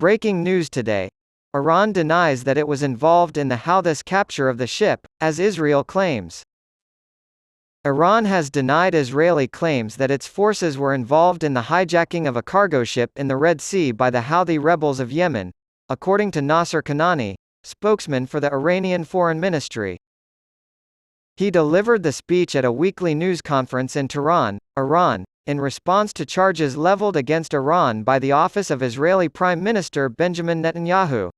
Breaking news today. Iran denies that it was involved in the Houthis capture of the ship, as Israel claims. Iran has denied Israeli claims that its forces were involved in the hijacking of a cargo ship in the Red Sea by the Houthi rebels of Yemen, according to Nasser Kanani, spokesman for the Iranian Foreign Ministry. He delivered the speech at a weekly news conference in Tehran, Iran, in response to charges leveled against Iran by the office of Israeli Prime Minister Benjamin Netanyahu.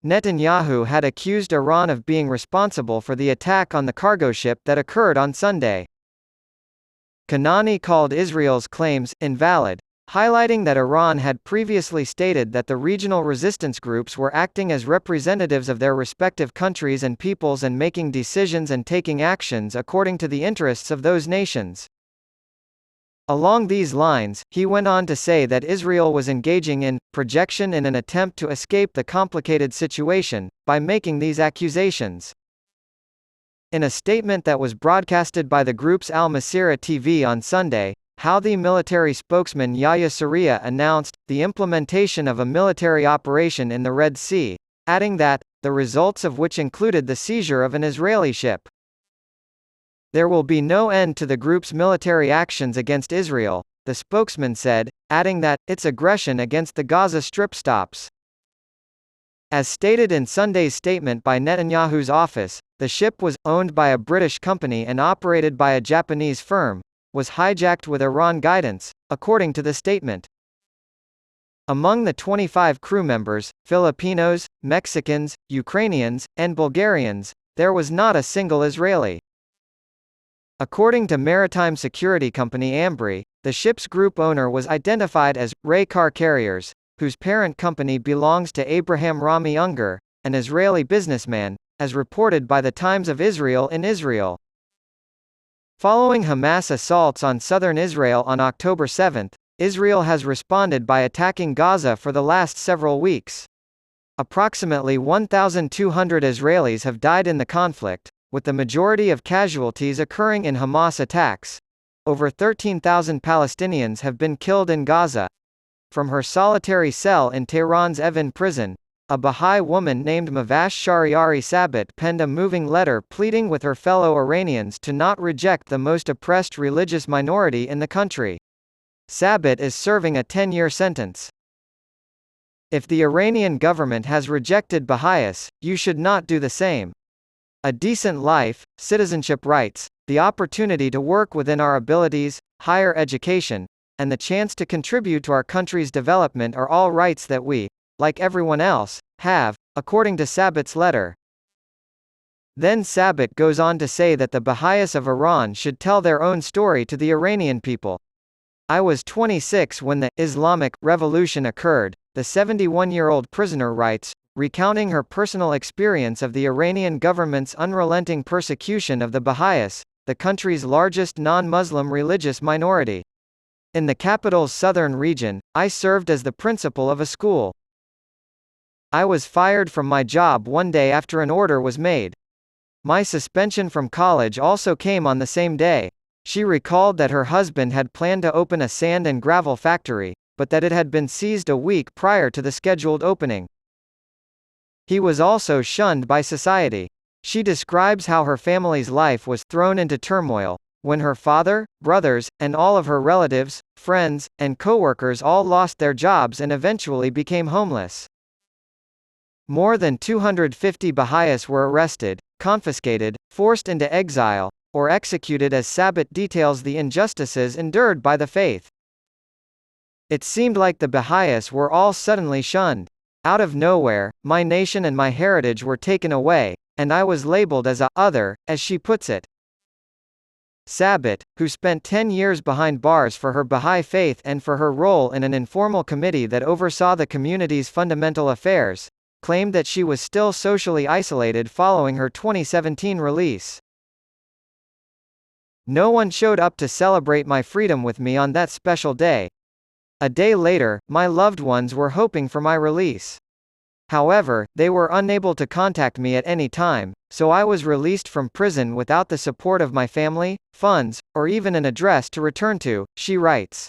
Netanyahu had accused Iran of being responsible for the attack on the cargo ship that occurred on Sunday. Kanani called Israel's claims invalid, highlighting that Iran had previously stated that the regional resistance groups were acting as representatives of their respective countries and peoples and making decisions and taking actions according to the interests of those nations. Along these lines, he went on to say that Israel was engaging in projection in an attempt to escape the complicated situation, by making these accusations. In a statement that was broadcasted by the group's Al Masirah TV on Sunday, Houthi military spokesman Yahya Sarriya announced the implementation of a military operation in the Red Sea, adding that, the results of which included the seizure of an Israeli ship. There will be no end to the group's military actions against Israel, the spokesman said, adding that, its aggression against the Gaza Strip stops. As stated in Sunday's statement by Netanyahu's office, the ship was owned by a British company and operated by a Japanese firm, was hijacked with Iran guidance, according to the statement. Among the 25 crew members, Filipinos, Mexicans, Ukrainians, and Bulgarians, there was not a single Israeli. According to maritime security company Ambri, the ship's group owner was identified as Ray Car Carriers, whose parent company belongs to Abraham Rami Unger, an Israeli businessman, as reported by the Times of Israel in Israel. Following Hamas assaults on southern Israel on October 7, Israel has responded by attacking Gaza for the last several weeks. Approximately 1,200 Israelis have died in the conflict, with the majority of casualties occurring in Hamas attacks. Over 13,000 Palestinians have been killed in Gaza. From her solitary cell in Tehran's Evin prison, a Baha'i woman named Mavash Shariari Sabat penned a moving letter pleading with her fellow Iranians to not reject the most oppressed religious minority in the country. Sabat is serving a 10-year sentence. If the Iranian government has rejected Baha'is, you should not do the same. A decent life, citizenship rights, the opportunity to work within our abilities, higher education, and the chance to contribute to our country's development are all rights that we, like everyone else, have, according to Sabat's letter. Then Sabat goes on to say that the Baha'is of Iran should tell their own story to the Iranian people. I was 26 when the Islamic Revolution occurred, the 71-year-old prisoner writes, recounting her personal experience of the Iranian government's unrelenting persecution of the Baha'is, the country's largest non-Muslim religious minority. In the capital's southern region, I served as the principal of a school. I was fired from my job one day after an order was made. My suspension from college also came on the same day. She recalled that her husband had planned to open a sand and gravel factory, but that it had been seized a week prior to the scheduled opening. He was also shunned by society. She describes how her family's life was thrown into turmoil when her father, brothers, and all of her relatives, friends, and co-workers all lost their jobs and eventually became homeless. More than 250 Baha'is were arrested, confiscated, forced into exile, or executed as Sabat details the injustices endured by the faith. It seemed like the Baha'is were all suddenly shunned. Out of nowhere, my nation and my heritage were taken away, and I was labeled as a other, as she puts it. Sabat, who spent 10 years behind bars for her Baha'i faith and for her role in an informal committee that oversaw the community's fundamental affairs, claimed that she was still socially isolated following her 2017 release. No one showed up to celebrate my freedom with me on that special day. A day later, my loved ones were hoping for my release. However, they were unable to contact me at any time, so I was released from prison without the support of my family, funds, or even an address to return to, she writes.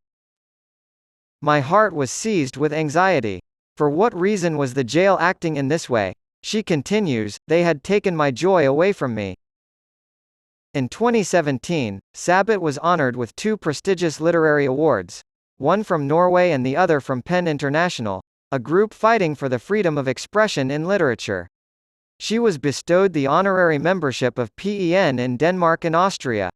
My heart was seized with anxiety. For what reason was the jail acting in this way? She continues, they had taken my joy away from me. In 2017, Sabbat was honored with two prestigious literary awards. One from Norway and the other from PEN International, a group fighting for the freedom of expression in literature. She was bestowed the honorary membership of PEN in Denmark and Austria.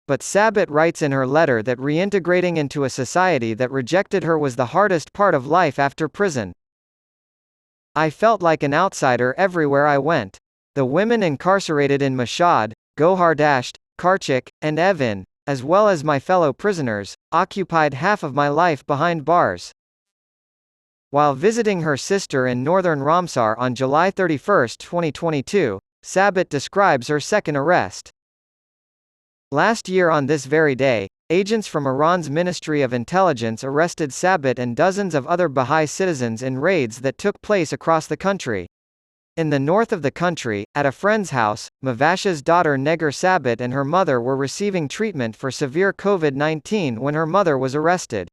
But Sabbat writes in her letter that reintegrating into a society that rejected her was the hardest part of life after prison. I felt like an outsider everywhere I went. The women incarcerated in Mashhad, Gohardasht, Karchik, and Evin, as well as my fellow prisoners, occupied half of my life behind bars. While visiting her sister in northern Ramsar on July 31, 2022, Sabbat describes her second arrest. Last year on this very day, agents from Iran's Ministry of Intelligence arrested Sabbat and dozens of other Bahá'í citizens in raids that took place across the country. In the north of the country, at a friend's house, Mavash's daughter Negar Sabbat and her mother were receiving treatment for severe COVID-19 when her mother was arrested.